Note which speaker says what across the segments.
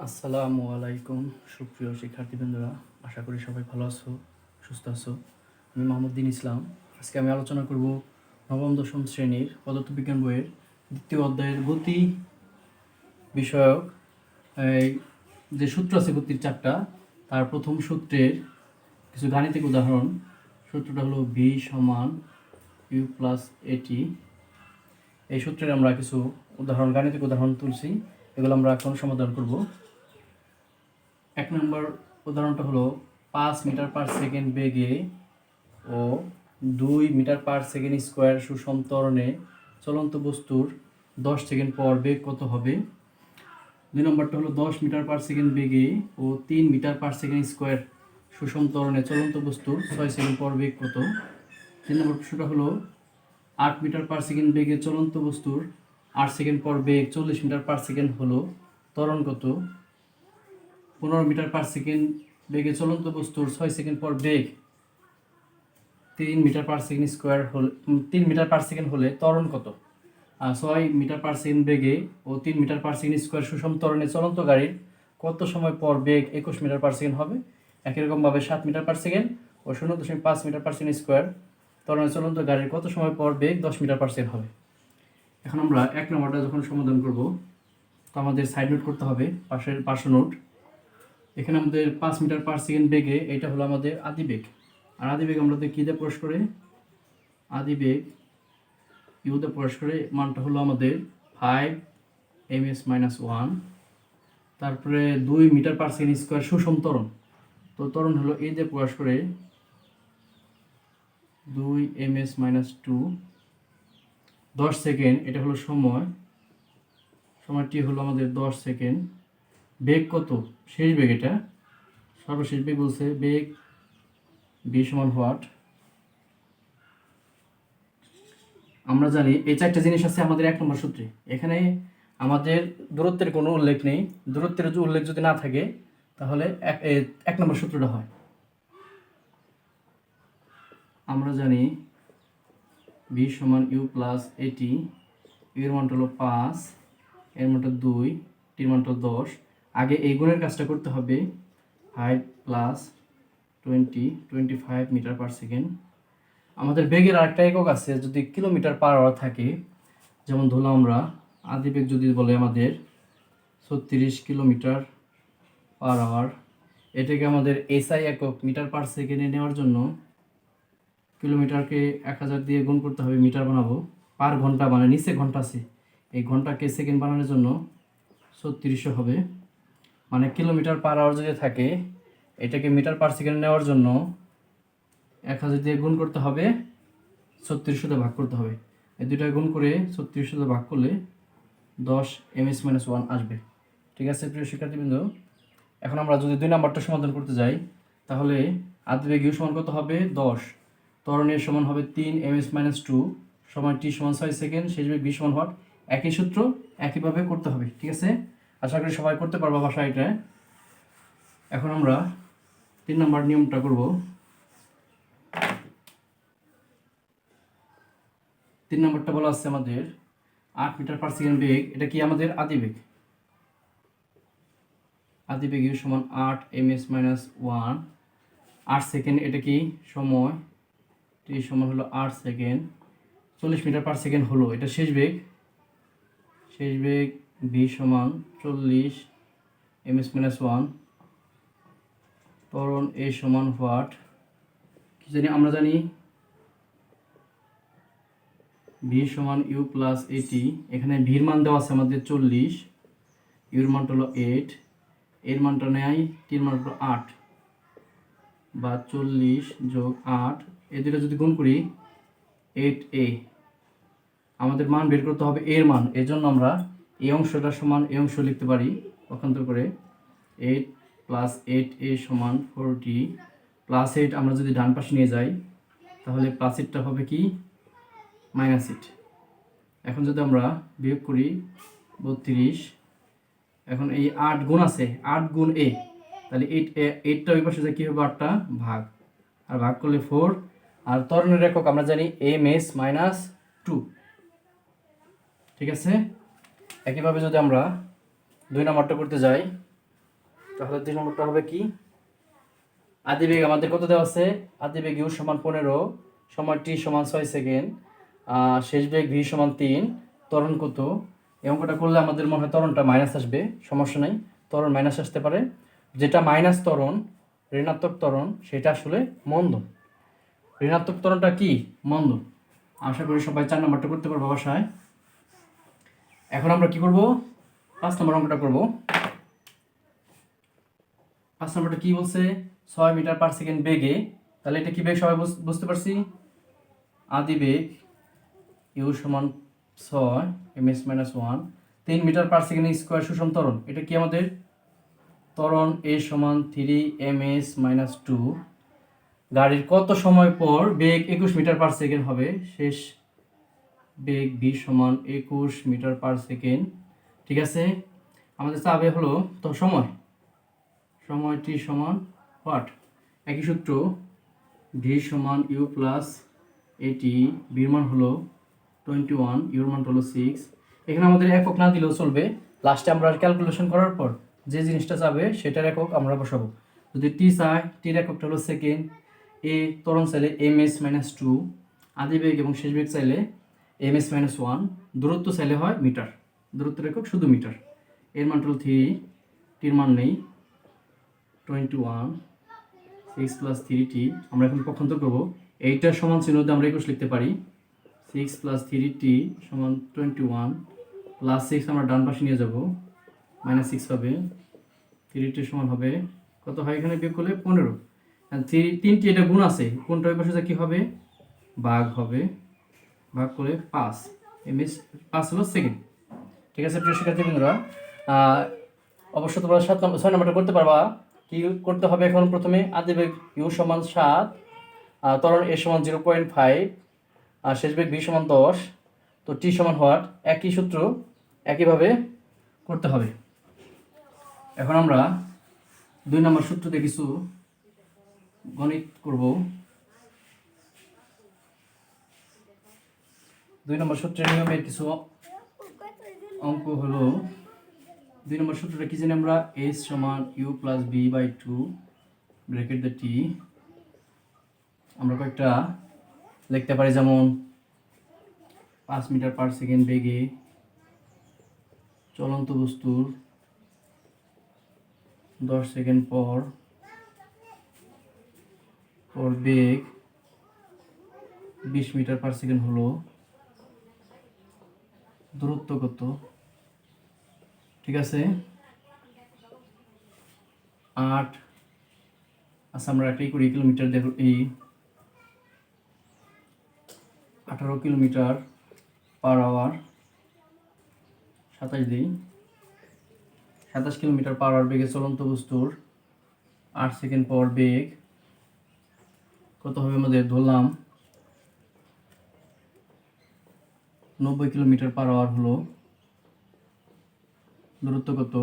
Speaker 1: আসসালামু আলাইকুম সুপ্রিয় শিক্ষার্থীবৃন্দরা, আশা করি সবাই ভালো আছো, সুস্থ আছো। আমি মোহাম্মদ্দিন ইসলাম। আজকে আমি আলোচনা করব নবম দশম শ্রেণীর পদার্থবিজ্ঞান বইয়ের দ্বিতীয় অধ্যায়ের গতি বিষয়ক এই যে সূত্র আছে গতির চারটা, তার প্রথম সূত্রের কিছু গাণিতিক উদাহরণ। সূত্রটা হলো ভি সমান ইউ প্লাস এটি। এই সূত্রের আমরা কিছু গাণিতিক উদাহরণ তুলছি, এগুলো আমরা এখন সমাধান করব। এক নম্বর উদাহরণটা হলো 5 মিটার পার সেকেন্ড বেগে ও 2 মিটার পার সেকেন্ড স্কোয়ার সুষম ত্বরণে চলন্ত বস্তুর 10 সেকেন্ড পর বেগ কত হবে। 2 নম্বরটা হলো 10 মিটার পার সেকেন্ড বেগে ও 3 মিটার পার সেকেন্ড স্কোয়ার সুষম ত্বরণে চলন্ত বস্তুর 6 সেকেন্ড পর বেগ কত। 3 নম্বর প্রশ্নটা হলো 8 মিটার পার সেকেন্ড বেগে চলন্ত বস্তুর 8 সেকেন্ড পর বেগ 40 মিটার পার সেকেন্ড হলো ত্বরণ কত। 15 মিটার পার সেকেন্ড বেগে চলন্ত বস্তুর 6 সেকেন্ড পর বেগ 3 মিটার পার সেকেন্ড স্কোয়ার হলে 3 মিটার পার সেকেন্ড হলে ত্বরণ কত। 6 মিটার পার সেকেন্ড বেগে ও 3 মিটার পার সেকেন্ড স্কোয়ার সুষম ত্বরণে চলন্ত গাড়ির কত সময় পর বেগ 21 মিটার পার সেকেন্ড হবে। একই রকমভাবে 7 মিটার পার সেকেন্ড ও 0.5 মিটার পার সেকেন্ড স্কোয়ার ত্বরণে চলন্ত গাড়ির কত সময় পর বেগ 10 মিটার পার সেকেন্ড হবে। এখন আমরা এক নম্বরটা যখন সমাধান করব, তো আমাদের সাইড নোট করতে হবে, পার্শ্ব নোট। এখানে আমাদের 5 মিটার পার সেকেন্ড বেগে এটা হলো আমাদের আদিবেগ, আর আদিবেগ আমরা কী দিয়ে প্রকাশ করে, আদিবেগ ইউতে প্রকাশ করে, মানটা হলো আমাদের 5 ms-1। তারপরে 2 মিটার পার সেকেন্ড স্কোয়ার সুষম ত্বরণ, তো ত্বরণ হলো এই দিয়ে প্রকাশ করে 2 ms-2। 10 সেকেন্ড এটা হলো সময়টি হলো আমাদের 10 সেকেন্ড। বেগ কত, শেষ বেগ, এটা সর্বশেষ বেগ বলছে, বেগ ভি সমান হোয়াট। আমরা জানি এই চারটা জিনিস আছে আমাদের এক নম্বর সূত্রে। এখানে আমাদের দূরত্বের কোনো উল্লেখ নেই, দূরত্বের উল্লেখ যদি না থাকে তাহলে এক নম্বর সূত্রটা হয়। আমরা জানি ভি সমান ইউ প্লাস এটি, এর মানটা হলো 5, এর মানটা 2, টির মানটা 10। আগে এই গুণের কাজটা করতে হবে, 5 প্লাস 25 মিটার পার সেকেন্ড। আমাদের বেগের আরেকটা একক আছে, যদি কিলোমিটার পার আওয়ার থাকে, যেমন ধরলাম আমরা আদিবেগ যদি বলে আমাদের 36 কিলোমিটার পার আওয়ার, এটাকে আমাদের এসআই একক মিটার পার সেকেন্ডে নেওয়ার জন্য কিলোমিটারকে 1000 দিয়ে গুণ করতে হবে, মিটার বানাবো। পার ঘন্টা মানে নিচে ঘন্টা আছে, এই ঘন্টাকে সেকেন্ড বানানোর জন্য 3600 হবে। মানে কিলোমিটার পার আওয়ার যদি থাকে, এটাকে মিটার পার সেকেন্ড নেওয়ার জন্য 1000 দিয়ে গুণ করতে হবে, 3600 ভাগ করতে হবে। এই দুইটা গুণ করে 3600 ভাগ করলে 10 ms-1 আসবে। ঠিক আছে প্রিয় শিক্ষার্থীবৃন্দ, এখন আমরা যদি 2 নম্বরটা সমাধান করতে যাই, তাহলে আদিবেগ ইউ সমান কত হবে 10, ত্বরণের সমান হবে 3 ms-2, সময় টি সমান 6 সেকেন্ড, শেষ বেগ ভি সমান হোয়াট। একই সূত্র একইভাবে করতে হবে। ঠিক আছে, আশা করি সবাই করতে পারবো বাসায় এটা। এখন আমরা 3 নম্বর নিয়মটা করব। 3 নম্বরটা বলা আছে আমাদের 8 মিটার পার সেকেন্ড বেগ, এটা কি আমাদের আদিবেগ। আদিবেগ ইউ সমান 8 ms-1, 8 সেকেন্ড, এটা কি সময়, টি সমান হলো 8 সেকেন্ড, 40 মিটার পার সেকেন্ড হলো এটা শেষ বেগ। শেষ বেগ ভি সমান 40 ms-1, ত্বরণ এ সমান হোয়াট কি জানি, আমরা জানি ভি সমান ইউ প্লাস এটি। এখানে ভির মান দেওয়া আছে আমাদের 40, ইউর মানটা হলো 8, এর মানটা নেয়, টির মান হলো 8, বা 40 যোগ 8, এই দুটো যদি গুণ করি 8a। আমাদের মান বের করতে হবে এর মান, এর জন্য আমরা এই অংশটা সমান এই অংশ লিখতে পারি পক্ষান্তর করে। 8 প্লাস 8a সমান 40, প্লাস 8 আমরা যদি ডান পাশে নিয়ে যাই তাহলে প্লাস 8টা হবে কি মাইনাস 8। এখন যদি আমরা বিয়োগ করি 32, এখন এই 8 গুণ আছে, 8 গুণ a, তাহলে 8টা ওই পাশে যায়, কী হবে 8টা ভাগ, আর ভাগ করলে 4। আর ত্বরণের একক আমরা জানি ms-2। ঠিক আছে, একইভাবে যদি আমরা 2 নম্বরটা করতে যাই, তাহলে 2 নম্বরটা হবে কি, আদিবেগ আমাদের কত দেওয়া আছে, আদিবেগ ইউ সমান 15, সময় টি সমান 6 সেকেন্ড, শেষ বেগ ভি সমান 3, ত্বরণ কত, এই অঙ্কটা করলে আমাদের মনে হয় ত্বরণটা মাইনাস আসবে, সমস্যা নাই, ত্বরণ মাইনাস আসতে পারে, যেটা মাইনাস ত্বরণ, ঋণাত্মক ত্বরণ, সেটা আসলে মন্দ। ঋণাত্মক ত্বরণটা কি, মন্দ। আশা করি সবাই 4 নম্বরটা করতে পারবো বাসায়। এখন আমরা কি করব, 5 নম্বর অঙ্কটা করব। 5 নম্বরটা কি বলছে, 6 মিটার পার সেকেন্ড বেগে, তাহলে এটা কি বেগ সবাই বুঝতে পারছি, আদিবেগ ইউ সমান 6 ms minus 1, 3 metre per second square সুষম ত্বরণ, এটা কি আমাদের ত্বরণ এ সমান 3 ms মাইনাস 2, গাড়ির কত সময় পর বেগ 21 মিটার পার সেকেন্ড হবে, শেষ বেগ ভি সমান 21 মিটার পার সেকেন্ড। ঠিক আছে, আমাদের চাবে হলো তো সময়টি সমান হোয়াট, একই সূত্র, ভি সমান ইউ প্লাস এটি, বির মান হলো 21, ইউর মান হলো 6। এখানে আমাদের একক না দিলেও চলবে, লাস্টে আমরা ক্যালকুলেশন করার পর যে জিনিসটা চাবে সেটার একক আমরা বসাবো। যদি টি চাই, টির এককটা হলো সেকেন্ড, এ ত্বরণ চাইলে ms মাইনাস 2, আদিবেগ এবং শেষ বেগ চাইলে ms মাইনাস 1, দূরত্ব চাইলে হয় মিটার, দূরত্বের একক শুধু মিটার, এর মান হলো 3, টির মান নেই 21, 6 প্লাস 3t, আমরা এখন পক্ষান্তর করবো, এইটার সমান চিহ্ন দিয়ে আমরা 21 লিখতে পারি, 6 প্লাস 3t সমান 21, প্লাস 6 আমরা ডান পাশে নিয়ে যাব, মাইনাস 6 হবে, 3t সমান হবে কত হয়, এখানে বিয়োগ করলে 15, 3টি এটা গুণ আছে, কোনটা ওই পাশে যা কি হবে, ভাগ হবে, ভাগ করে 5, ms 5 হলো সেকেন্ড। ঠিক আছে প্রিয় শিক্ষার্থীবৃন্দরা, অবশ্য তোমরা 6 নম্বরটা করতে পারবা। কি করতে হবে এখন, প্রথমে আদিবেগ ইউ সমান 7, ত্বরণ এ সমান 0.5, আর শেষ বেগ ভি সমান 10, তো টি সমান হোয়াট, একই সূত্র একইভাবে করতে হবে। এখন আমরা 2 নম্বর সূত্রতে কিছু গণিত করব। 2 নম্বর সূত্রের নিয়মের কিছু অঙ্ক হলো, 2 নম্বর সূত্রটা কি জানি আমরা, h সমান u plus b by 2 bracket the T, আমরা কয়েকটা লিখতে পারি, যেমন 5 মিটার পার সেকেন্ড বেগে চলন্ত বস্তুর 10 সেকেন্ড পর বেগ 20 মিটার পার সেকেন্ড হলো, দূরত্ব কত। ঠিক আছে, 8, আচ্ছা আমরা একটাই করি, কিলোমিটার দেখো, এই 18 কিলোমিটার পার আওয়ার, 27 দিই, 27 কিলোমিটার পার আওয়ার বেগে চলন্ত বস্তুর 8 সেকেন্ড পর বেগ কত হবে, আমাদের ধরলাম 90 কিলোমিটার পার আওয়ার হলো, দূরত্ব কত।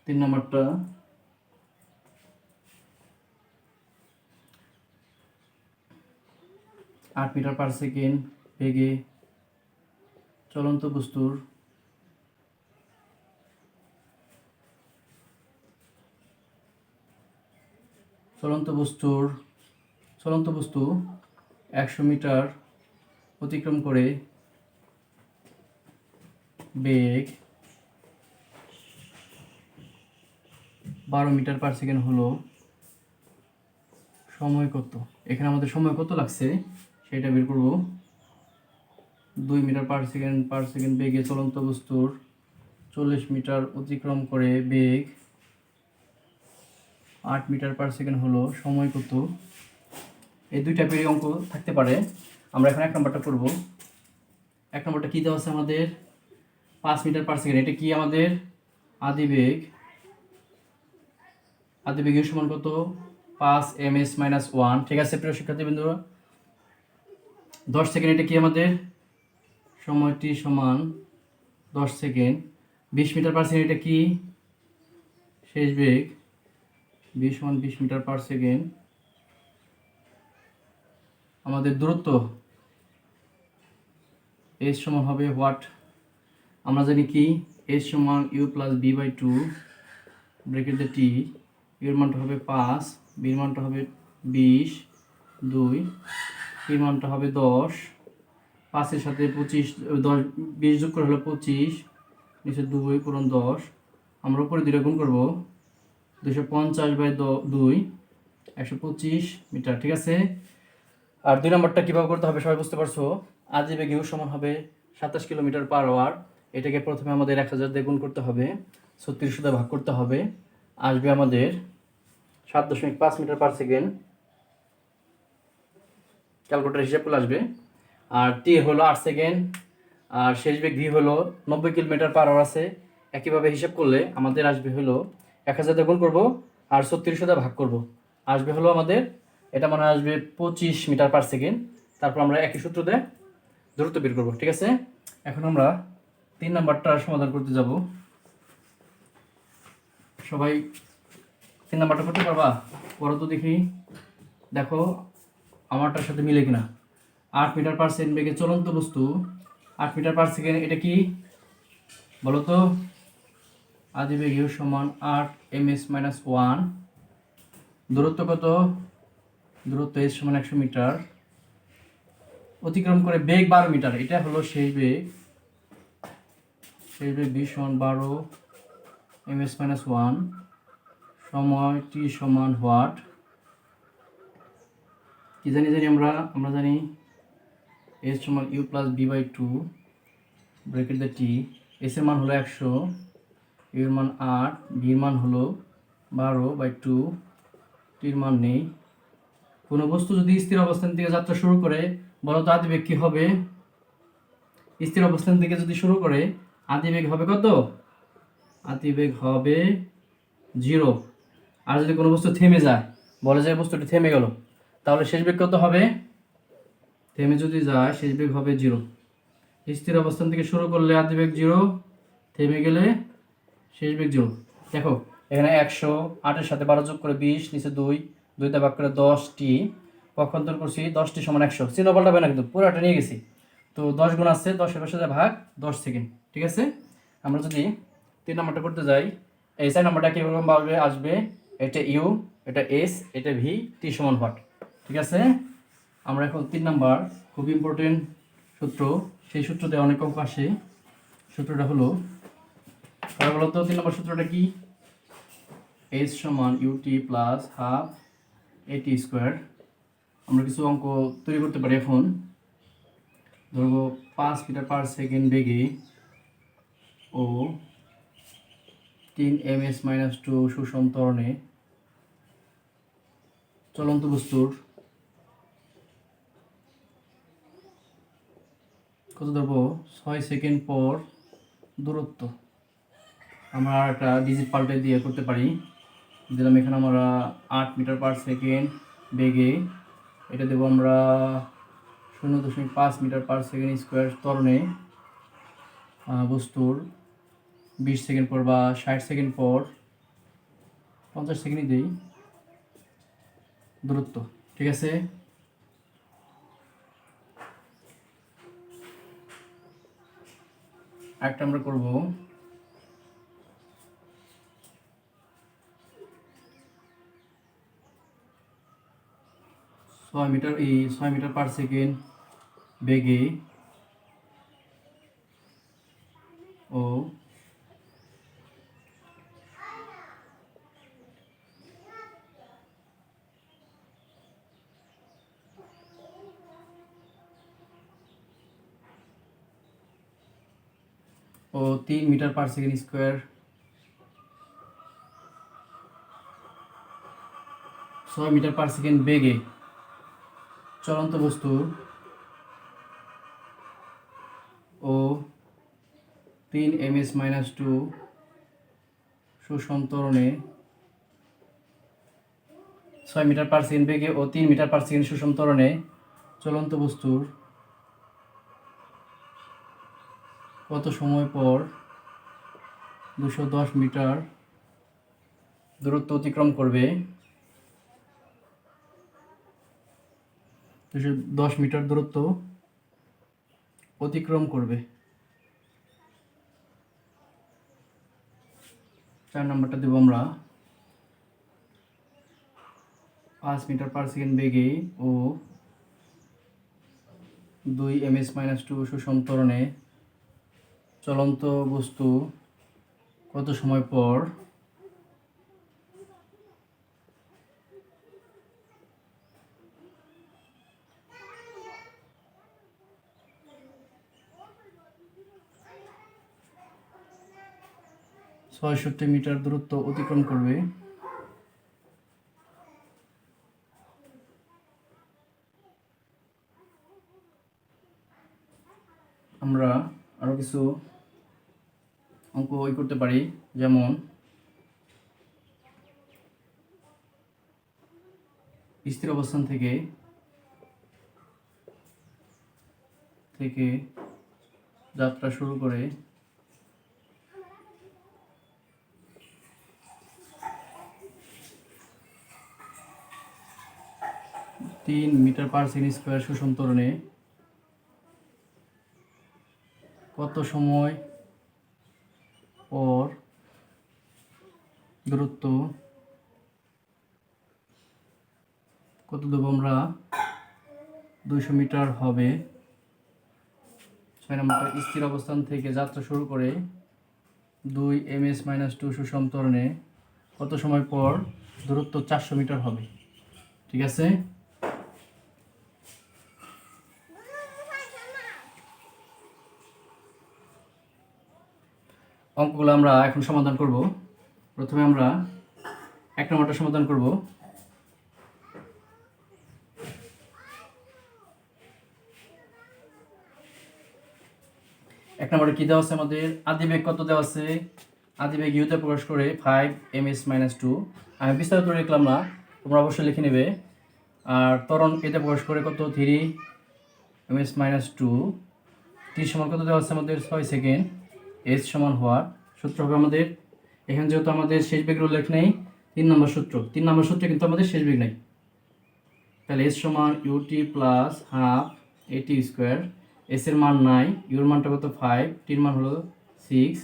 Speaker 1: 3 নম্বরটা, 8 মিটার পার সেকেন্ড বেগে চলন্ত বস্তু 100 মিটার অতিক্রম করে বেগ 12 মিটার পার সেকেন্ড হলো, সময় কত। এখানে আমাদের সময় কত লাগছে সেটা বের করব। 2 মিটার পার সেকেন্ড বেগে চলন্ত বস্তুর 40 মিটার অতিক্রম করে বেগ 8 মিটার পার সেকেন্ড হলো, সময় কত। এই দুইটা পেরি অঙ্ক থাকতে পারে। আমরা এখন 1 নম্বরটা করব। 1 নম্বরটা কী দেওয়া আছে আমাদের, 5 মিটার পার সেকেন্ড। এটা কি আমাদের আদিবেগ সমান কত, 5 ms মাইনাস 1। ঠিক আছে প্রিয় শিক্ষার্থীবৃন্দরা, 10 সেকেন্ড। এটা কি আমাদের সময়টি সমান 10 সেকেন্ড। 20 metre per second. এটা কি শেষ বেগ, 20 সমান 20 মিটার পার সেকেন্ড। আমাদের দূরত্ব h সমান হবে হোয়াট, আমরা জানি কি h সমান u plus b by 2 bracket the T, এর মানটা হবে 5, বির মানটা হবে 20, 2, এর মানটা হবে 10, 5-এর সাথে 25, 10, 20 যোগ করে হলো 25, নিচে 2 পূরণ 10, আমরা উপরে 2 গুণ করবো, 250/2, 125 মিটার। ঠিক আছে। আর 2 নম্বরটা কীভাবে করতে হবে সবাই বুঝতে পারছো। আজি বেগ ইউ সমান হবে 27 কিলোমিটার/আওয়ার। এটাকে প্রথমে আমাদের 1000 দিয়ে গুণ করতে হবে, 36 দিয়ে ভাগ করতে হবে, আসবে আমাদের 7.5 মিটার পার সেকেন্ড। ক্যালকুলেটার হিসাব করলে আসবে। আর টি হলো 8 সেকেন্ড, আর শেষ বেগ ভি হলো 90 কিলোমিটার/আওয়ার আছে। একইভাবে হিসাব করলে আমাদের আসবে হলো 1000 দিয়ে গুণ করবো আর 36 দিয়ে ভাগ করব, আসবে হলো আমাদের, এটা মনে হয় আসবে 25 মিটার পার সেকেন্ড। তারপর আমরা একই সূত্র দিয়ে দূরত্ব বের করবো। ঠিক আছে। এখন আমরা 3 নাম্বারটার সমাধান করতে যাব। সবাই 3 নাম্বারটা করতে পারবা? পরে তো দেখি, দেখো আমারটার সাথে মিলে কিনা। 8 মিটার পার সেকেন্ড বেগে চলন্ত বস্তু, 8 মিটার পার সেকেন্ড, এটা কি বলো তো? আদি বেগ ইউ সমান 8 ms-1। দূরত্ব কত? দূরত্ব s সমান 100 মিটার। অতিক্রম করে বেগ 12 মিটার, এটা হলো সেই বেগ। সেই বেগ v সমান 12 ms-1। সময় t সমান হোয়াট? কি জানি আমরা জানি s সমান u plus b/2 bracket the T. s এর মান হলো 100, u এর মান 8, b এর মান হলো 12/2, t এর মান নেই। কোনো বস্তু যদি স্থির অবস্থান থেকে যাত্রা শুরু করে, বলো তো আদিবেগ কি হবে? স্থির অবস্থান থেকে যদি শুরু করে আদিবেগ হবে কত? আদিবেগ হবে 0। আর যদি কোনো বস্তু থেমে যায়, বলে যে বস্তুটি থেমে গেল, তাহলে শেষ বেগ কত হবে? থেমে যদি যায় শেষ বেগ হবে 0। স্থির অবস্থান থেকে শুরু করলে আদিবেগ 0, থেমে গেলে শেষ বেগ 0। দেখো এখানে 100, 8-এর সাথে 12 যোগ করে 20, নিচে 2, 2 ভাগ করে 10টি, পক্ষান্তর করছি 10টি সমান 100। চিহ্ন পাল্টাবে না কিন্তু, পুরোটা নিয়ে গেছি। তো 10 গুণ আছে, 10-এর সাথে ভাগ 10 সেকেন্ড। ঠিক আছে। আমরা যদি 3 নাম্বারটা করতে যাই, এই 4 নাম্বারটা কীরকম ভাবে আসবে? এটা ইউ, এটা এস, এটা ভি, টি সমান হোয়াট। ঠিক আছে। আমরা এখন 3 নাম্বার, খুব ইম্পর্টেন্ট সূত্র, সেই সূত্রতে অনেক অঙ্ক আসে। সূত্রটা হলো, তাহলে বলো তো 3 নম্বর সূত্রটা কি? s সমান ut plus half at square. আমরা কিছু অঙ্ক তৈরি করতে পারি এখন। ধরবো 5 মিটার পার সেকেন্ড বেগে ও 3 ms-2 সুষম ত্বরণে চলন্ত বস্তুর কত ধরবো 6 সেকেন্ড পর দূরত্ব। আমরা একটা ডিজিট পাল্টে দিয়ে করতে পারি। দিলাম এখানে আমরা 8 মিটার পার সেকেন্ড বেগে, এটা দেবো আমরা 0.5 মিটার পার সেকেন্ড স্কোয়ার ত্বরণে বস্তুর 20 সেকেন্ড পর বা 60 সেকেন্ড পর, 50 সেকেন্ডই দিই, দূরত্ব। ঠিক আছে। আরেকটা আমরা করব, 6 মিটার পার সেকেন্ড বেগে ও 3 metre per second square, 6 metre per second বেগে চলন্ত বস্তু ও 3 ms-2 সুষম ত্বরণে, 6 মিটার পার সেকেন্ড বেগে ও 3 মিটার পার সেকেন্ড সুষম ত্বরণে চলন্ত বস্তুর কত সময় পর 210 মিটার দূরত্ব অতিক্রম করবে? 210 মিটার দূরত্ব অতিক্রম করবে। 4 নম্বরটা দেব আমরা 5 মিটার পার সেকেন্ড বেগে ও 2 ms-2 সুষম ত্বরণে চলন্ত বস্তু কত সময় পর 66 মিটার দূরত্ব অতিক্রম করবে। আমরা আরো কিছু অঙ্ক করতে পারি, যেমন স্থির অবস্থান থেকে যাত্রা শুরু করে 3 মিটার পার সেকেন্ড স্কয়ার সুষম ত্বরণে কত সময় পর দূরত্ব কত দেব আমরা 200 মিটার হবে। 6 নম্বরটা স্থির অবস্থান থেকে যাত্রা শুরু করে 2 ms-2 সুষম ত্বরণে কত সময় পর দূরত্ব 400 মিটার হবে। ঠিক আছে, অঙ্কগুলো আমরা এখন সমাধান করব। প্রথমে আমরা 1 নম্বরটা সমাধান করব। এক নম্বরে কি দেওয়া আছে আমাদের? আদিবেগ কত দেওয়া আছে? আদিবেগ ইউতে প্রকাশ করে 5 ms-2। আমি বিস্তারিত লিখলাম না, তোমরা অবশ্যই লিখে নেবে। আর ত্বরণ এতে প্রকাশ করে কত? 3 ms-2। টি সমান কত দেওয়া আছে আমাদের? 6 সেকেন্ড। এস সমান হওয়ার সূত্র হবে আমাদের, এখানে যেহেতু আমাদের শেষ বেগের উল্লেখ নেই, 3 নম্বর সূত্র। 3 নম্বর সূত্রে কিন্তু আমাদের শেষ বেগ নেই, তাহলে এস সমান ইউটি প্লাস হাফ এটি স্কোয়ার। এস এর মান নাই, ইউর মানটা কত? 5, টির মান হলো 6,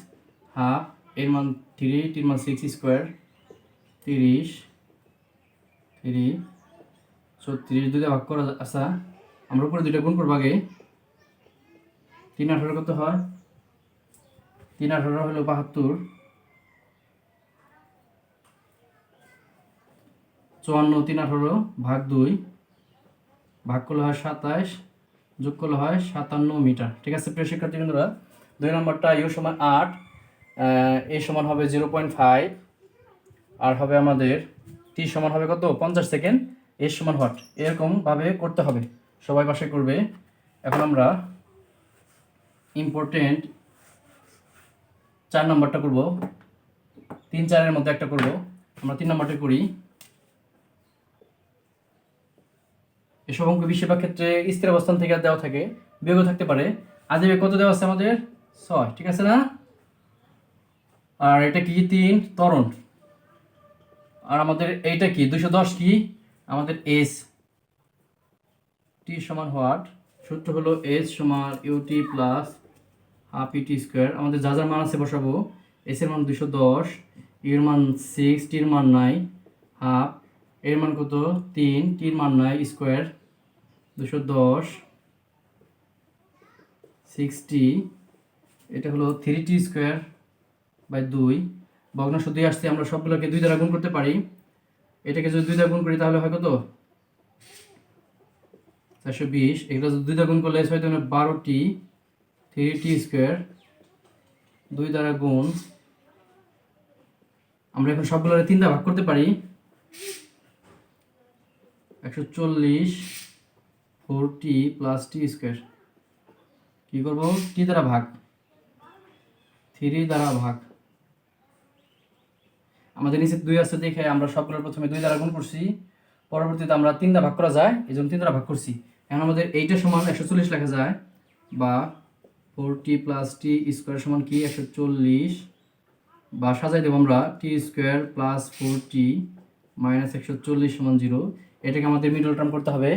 Speaker 1: হাফ এর মান 3, টির মান 6 স্কোয়ার 30, 36 দুইটা ভাগ করা আসা। আমরা উপরে দুইটা গুণ করবো আগে। 3 18 কত হয়? 3 18 হলো 72। 54 3 18 ভাগ 2, ভাগ করলে হয় 27, যোগ করলে হয় 57 মিটার। ঠিক আছে প্রিয় শিক্ষার্থী বন্ধুরা, 2 নম্বরটা ইউ সমান 8, এ সমান হবে 0.5, আর হবে আমাদের টি সমান হবে কত? 50 সেকেন্ড। এর সমান হোয়াট? এরকমভাবে করতে হবে, সবাই বাসায় করবে। এখন আমরা ইম্পর্টেন্ট 4 নম্বরটা করব, 3 4-এর মধ্যে একটা করব। আমরা 3 নম্বরটা করি। এসব অঙ্ক বেশিরভাগ ক্ষেত্রে স্থির অবস্থান থেকে দেওয়া থাকে, বিয়োগ থাকতে পারে। আদিবেগ কত দেওয়া আছে আমাদের? 6, ঠিক আছে না? আর এটা কি? 3 ত্বরণ। আর আমাদের এইটা কি? 210 কি আমাদের? এস। টি সমান হোয়াট? সূত্র হলো এস সমান ইউটি প্লাস হাফ ইটি স্কোয়ার। আমাদের যা যার মান আছে বসাবো। এস এর মান 210, ইউর মান 6, টির মান নাই, হাফ এর মান কত? 3, টির মান নাই, স্কোয়ার 210 60, এটা হলো 3t স্কোয়ার বাই 2। ভগ্নাংশ 2 আসছে, আমরা সবগুলোকে 2 দ্বারা গুণ করতে পারি। এটাকে যদি 2 দ্বারা গুণ করি তাহলে হয় কত? 420। এগুলো যদি 2 দ্বারা গুণ করলে হয় 12t 3t স্কোয়ার 2 দ্বারা গুণ। আমরা এখন সবগুলো 3 দ্বারা ভাগ করতে পারি। 140 4t প্লাস t স্কোয়ার কি করবো? টি দ্বারা ভাগ, 3 দ্বারা ভাগ। আমাদের নিচে 2 আছে দেখে আমরা সবগুলোর প্রথমে 2 দ্বারা গুণ করছি, পরবর্তীতে আমরা 3 দ্বারা ভাগ করা যায়, এই জন্য 3 দ্বারা ভাগ করছি। এখন আমাদের এইটা সমান 140 লেখা যায়, বা 4t প্লাস টি স্কোয়ার সমান কি? 140, বা সাজাই দেবো আমরা টি স্কোয়ার প্লাস 4t মাইনাস 140 সমান 0। এটাকে আমাদের মিডল টার্ম করতে হবে,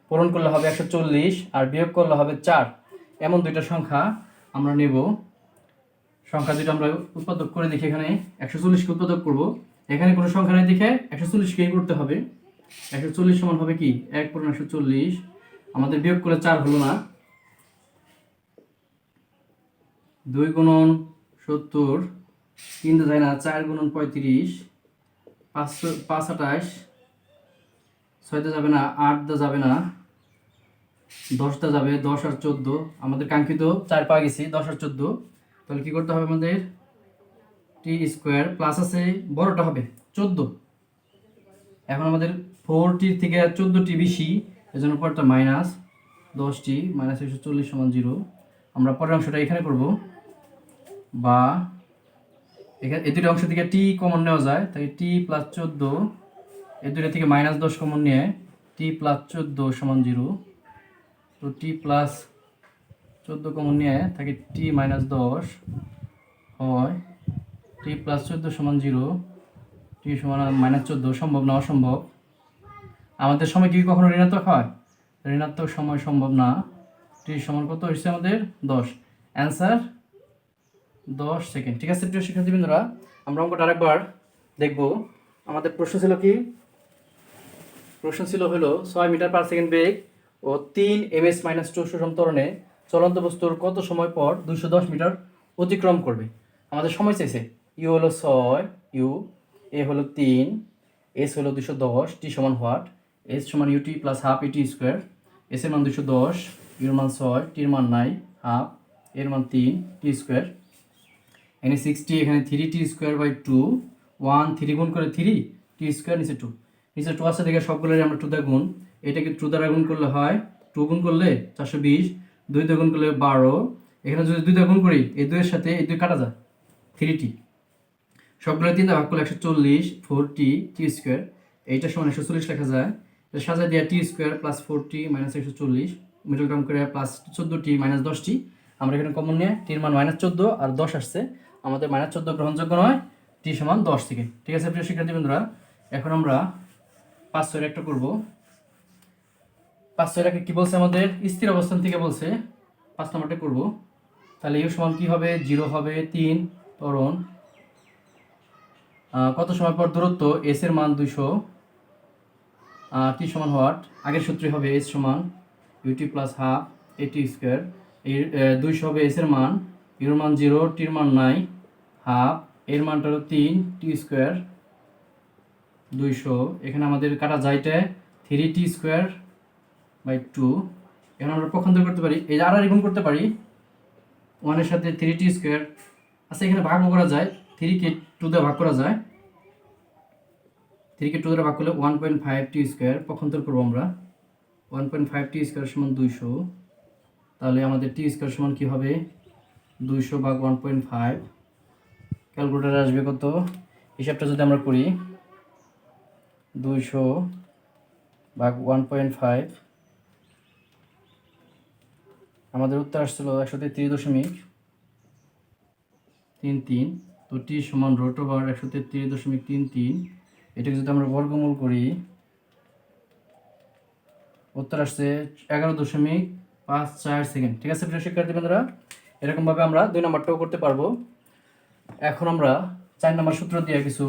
Speaker 1: পূরণ করলে হবে 140 আর বিয়োগ করলে হবে 4। এমন দুইটা সংখ্যা আমরা নেব। সংখ্যা দুটো আমরা উৎপাদক করে দেখি। এখানে 140কে উৎপাদক করব, এখানে কোনো সংখ্যা নাই দেখে 140কেই করতে হবে। 140 সমান হবে কি 1 পূরণ 140, আমাদের বিয়োগ করলে 4 হলো না, 2 গুণন 70, 3 যায় না, 4 গুণন 35, 5 28, 6 যাবে না, 8 যাবে না, 10 যাবে, 10 আর 14, আমাদের কাঙ্ক্ষিত 4 পাওয়া গেছি, 10 আর 14, তাহলে কি করতে হবে আমাদের টি স্কোয়ার প্লাস আছে বড়টা হবে 14। এখন আমাদের 4টি থেকে 14টি বেশি, এজন্য পরটা মাইনাস 10টি, মাইনাস 140 সমান 0। আমরা পরের অংশটা এখানে করব, বা এখানে এই দুটো অংশ থেকে টি কমন নেওয়া যায়, তাই টি প্লাস 14, এই দুটো থেকে মাইনাস 10 কমন নিয়ে টি প্লাস 14 সমান 0। তো টি প্লাস 14 কমন নিয়ে থাকে টি মাইনাস 10 হয়, টি প্লাস 14 সমান 0, টি সমান মাইনাস 14, সম্ভব না, অসম্ভব। আমাদের সময় কি কখনো ঋণাত্মক হয়? ঋণাত্মক সময় সম্ভব না। টি সমান কত হচ্ছে আমাদের 10, অ্যান্সার 10 সেকেন্ড। ঠিক আছে প্রিয় শিক্ষার্থীবৃন্দরা, আমরা অঙ্কটা আরেকবার দেখব। আমাদের প্রশ্ন ছিল কি? প্রশ্ন ছিল হলো 6 মিটার পার সেকেন্ড বেগ ও 3 ms মাইনাস 2 সুষম ত্বরণে চলন্ত বস্তুর কত সময় পর 210 মিটার অতিক্রম করবে? আমাদের সময় চাইছে। ইউ হলো 6, ইউ, এ হলো 3, এস হলো 210, টি সমান হোয়াট? এস সমান ইউটি প্লাস হাফ এটি স্কোয়ার। এস এর মান 210, ইউর মান 6, টির মান নাই, হাফ, এর মান 3, টি স্কোয়ার। এখানে 60, এখানে 3t স্কোয়ার বাই 2, 1 3 গুণ করে 3, টি স্কোয়ার, নিচে 2, নিচে 2 আছে দেখে সবগুলোরই আমরা 2 দ্বারা গুণ। এটাকে 2 দ্বারা গুণ করলে হয় 2 গুণ করলে 420, 2 দ্বারা গুণ করলে 12, এখানে যদি 2 দ্বারা গুণ করি এই 2 এর সাথে এই 2 কাটা যায়, 3t, সবগুলো 3 দ্বারা ভাগ করলে 140, 4t, টি স্কোয়ার। এইটা সমান 140 লেখা যায়, সাজা দিয়া T square plus 4t minus 140, middle term করে প্লাস 14t মাইনাস 10t। আমরা এখানে কমন নিয়ে টির মান মাইনাস 14 আর 10 আসছে, আমাদের মাইনাস 14 গ্রহণযোগ্য নয়, টি সমান 10 থেকে। ঠিক আছে প্রিয় শিক্ষার্থী বন্ধুরা, এখন আমরা 5 একটা করবো। 5 কি বলছে আমাদের? স্থির অবস্থান থেকে বলছে, 5 নম্বরটা করবো। তাহলে ইউ সমান কি হবে? 0 হবে, 3 ত্বরণ কত সময় পর দূরত্ব এস এর মান 200, টি সমান হোয়াট? আগের সূত্রে হবে এস সমান ইউটি প্লাস হাফ এটি স্কোয়ার। এর 200 হবে এস এর মান, ইউর মান 0, টির মান নাই, হাফ, এর মানটা হলো 3, টি স্কোয়ার 200। এখানে আমাদের কাটা যাইতে 3t স্কোয়ার বাই 2। এখন আমরা পক্ষান্তর করতে পারি, এই আর গুণ করতে পারি 1 এর সাথে 3t স্কোয়ার। আচ্ছা এখানে ভাগও করা যায়, 3কে 2 দিয়ে ভাগ করা যায়, 3কে 2 দ্বারা ভাগ করলে 1.5t স্কোয়ার। পক্ষান্তর করবো আমরা, 1.5t স্কোয়ার সমান 200। তাহলে আমাদের টি স্কোয়ার সমান কী হবে? 200 ভাগ 1.5। ক্যালকুলেটারে আসবে কত? হিসাবটা যদি আমরা করি, 200 ভাগ 1.5, আমাদের উত্তর আসছিল 133.33। তো টি সমান রুট ওভার 133.33। এটাকে যদি আমরা বর্গমূল করি, উত্তর আসছে 11.54 সেকেন্ড। ঠিক আছে প্রিয় শিক্ষার্থী বন্ধুরা, এরকমভাবে আমরা 2 নম্বরটাও করতে পারবো। এখন আমরা 4 নম্বর সূত্র দিয়ে কিছু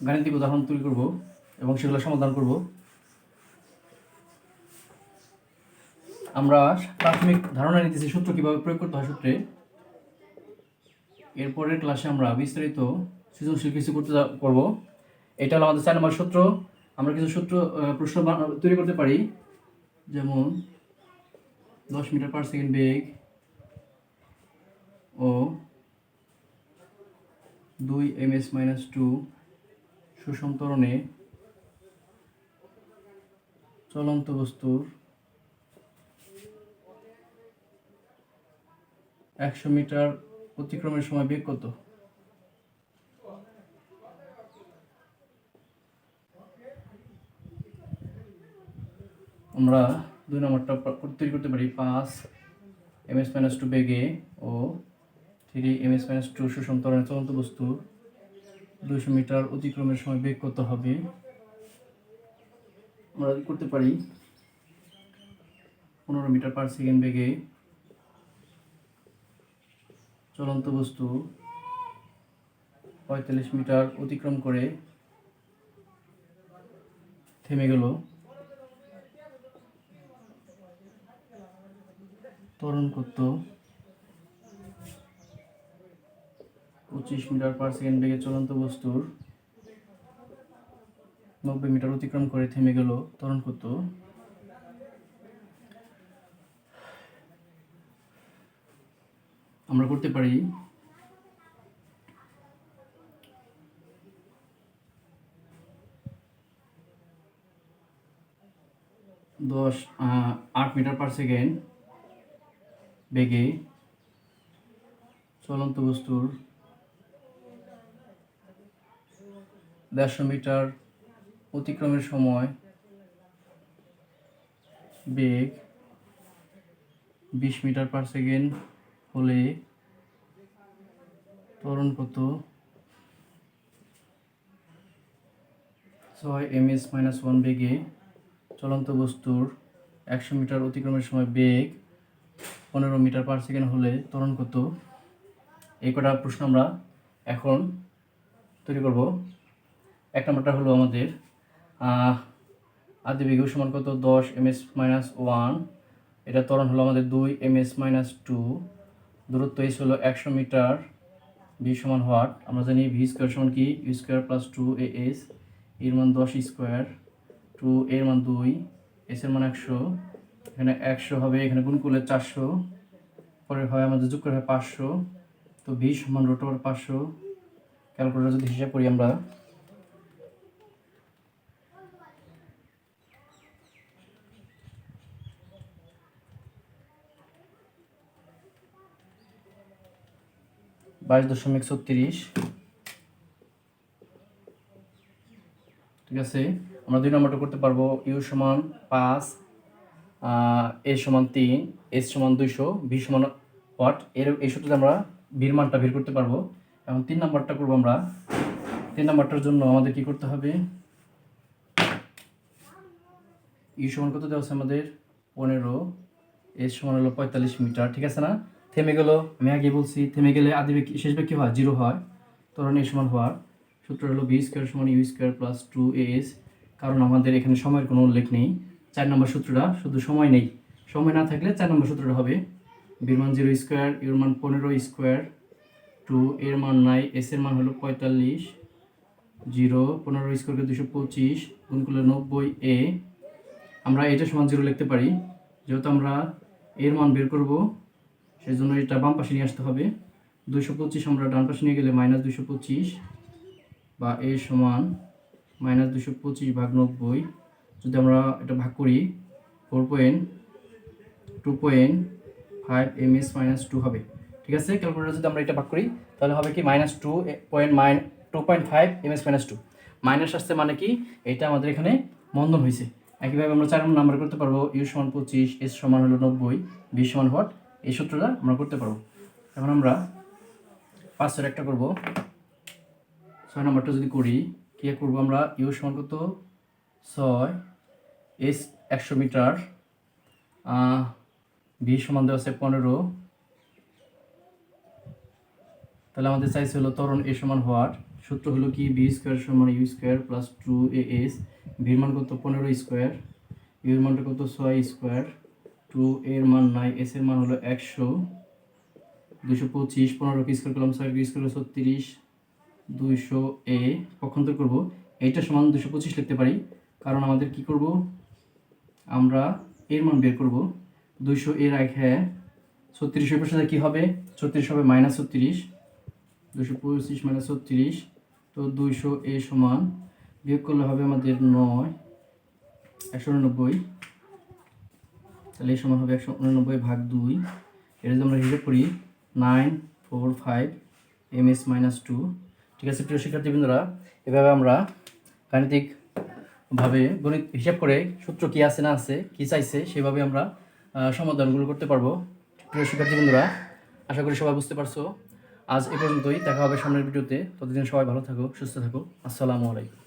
Speaker 1: গাণিতিক উদাহরণ তৈরি করব এবং সেগুলো সমাধান করব। আমরা প্রাথমিক ধারণা নিতেছি সূত্র কীভাবে প্রয়োগ করতে হয় সূত্রে। এরপরের ক্লাসে আমরা বিস্তারিত সৃজনশীল কিছু করব। এটা হলো আমাদের 4 নম্বর সূত্র। আমরা কিছু সূত্র প্রশ্ন তৈরি করতে পারি, যেমন 10 মিটার পার সেকেন্ড বেগ ও 2 ms মাইনাস 2 সুষম ত্বরণে চলন্ত বস্তুর 100 মিটার অতিক্রমের সময় বেগ কত? আমরা 2 নম্বরটা তৈরি করতে পারি, 5 ms মাইনাস 2 বেগে ও 3 ms মাইনাস 2 সুষম ত্বরণে চলন্ত বস্তুর 200 মিটার অতিক্রমের সময় বেগ কত হবে? আমরা করতে পারি 15 মিটার পার সেকেন্ড বেগে চলন্ত বস্তু 45 মিটার অতিক্রম করে থেমে গেল। ত্বরণ করত 25 মিটার পার সেকেন্ড বেগে চলন্ত বস্তুর 90 মিটার অতিক্রম করে থেমে গেল। ত্বরণ করত আমরা করতে পারি 8 মিটার পার সেকেন্ড বেগে চলন্ত বস্তুর 150 মিটার অতিক্রমের সময় বেগ 20 মিটার পার সেকেন্ড হলে ত্বরণ কত 6 ms-1 বেগে চলন্ত বস্তুর 100 মিটার অতিক্রমের সময় বেগ 15 মিটার পার সেকেন্ড হলে ত্বরণ কত। এই কটা প্রশ্ন আমরা এখন তৈরি করব। এক নম্বরটা হলো আমাদের আদিবেগ সমান কত 10 ms-1, এটা ত্বরণ হলো আমাদের 2 ms-2, দূরত্ব এস হলো 100 মিটার, ভি সমান ওয়াট। আমরা জানি ভি স্কোয়ার সমান কি ইউ স্কোয়ার প্লাস 2as, এর মান 10 স্কোয়ার, 2 এর মান 2, এস এর মান 100, এখানে 100 হবে, এখানে গুণ করলে 400, পরে হয় আমাদের যোগ করে হয় 500। তো ভি সমান √500। ক্যালকুলেটর যদি হিসাব করি আমরা 22.36। ঠিক আছে, আমরা 2 নম্বরটা করতে পারবো। ইউ সমান 5, এ সমান 3, এস সমান 200, ভি সমান ওয়াট। এই সূত্রে আমরা ভির মানটা বের করতে পারবো। এখন 3 নম্বরটা করবো আমরা। 3 নম্বরটার জন্য আমাদের কি করতে হবে, ইউ সমান কত দেওয়া আছে আমাদের 15, এস সমান হলো 45 মিটার। ঠিক আছে না, থেমে গেল। আমি আগে বলছি থেমে গেলে আদিবেগ শেষ বেগ কি হয় 0 হয়। ত্বরণ এ সমান হওয়ার সূত্র হলো ভি স্কোয়ার সমান ইউ স্কোয়ার প্লাস 2as, কারণ আমাদের এখানে সময়ের কোনো উল্লেখ নেই। 4 নম্বর সূত্রটা শুধু সময় নেই, সময় না থাকলে 4 নম্বর সূত্রটা হবে বির মান 0 স্কোয়ার, ইউর মান 15 স্কোয়ার, 2 এর মান নাই, এস এর মান হলো 45, 0 15 স্কোয়ারকে 225 গুণ করলে 90a। আমরা এটা সমান 0 লিখতে পারি, যেহেতু আমরা এর মান বের করব সেই জন্য এটা বাম পাশে নিয়ে আসতে হবে। 225 আমরা ডান পাশে নিয়ে গেলে -225, বা এ সমান -225 ভাগ 90। যদি আমরা এটা ভাগ করি 4.2.5 ms-2 হবে। ঠিক আছে, ক্যালকুলেটর যদি আমরা এটা ভাগ করি তাহলে হবে কি -2.5 ms-2। মাইনাস আসছে মানে কি এটা আমাদের এখানে মন্দন হয়েছে। একইভাবে আমরা 4 নম্বর করতে পারবো, ইউ সমান 25, এস সমান হলো 90, ভি সমান ওয়াট। এই সূত্রটা আমরা করতে পারবো। এখন আমরা 5 একটা করব। 6 নম্বরটা যদি করি কি করবো আমরা, ইউ সমান কত 6, এস 100 মিটার, ভি সমান দেওয়া আছে 15, তাহলে আমাদের চাইছে হলো ত্বরণ এ সমান ওয়াট। সূত্র হলো কি ভি স্কোয়ার সমান ইউ স্কোয়ার প্লাস 2as, ভির মান কত 15 স্কোয়ার, ইউর মানটা কত 6 স্কোয়ার, 2 এর মান নাই, এস এর মান হলো 100, 225, 15 কে স্কোয়ার করলাম 6 কে স্কোয়ার 36, 200a পক্ষান্তর করব। এইটা সমান 225 লিখতে পারি, কারণ আমাদের কি করব, আমরা এর মান বের করব। 200 এর রেখে 36 এর পাশে কি হবে, 36 হবে -36, 225 -36, তো 200a সমান বিয়োগ করলে হবে আমাদের 9, 189, তাহলে এই সমান হবে 189 ভাগ 2। এটা যদি আমরা হিসাব করি 945 ms-2। ঠিক আছে প্রিয় শিক্ষার্থীবৃন্দরা, এভাবে আমরা গাণিতিকভাবে গণিত হিসাব করে সূত্র কি আছে না আছে কি চাইছে সেভাবে আমরা সমাধানগুলো করতে পারবো। প্রিয় শিক্ষার্থীবৃন্দরা, আশা করি সবাই বুঝতে পারছো। আজ এ পর্যন্তই, দেখা হবে সামনের ভিডিওতে। ততদিন সবাই ভালো থাকো, সুস্থ থাকো। আসসালামু আলাইকুম।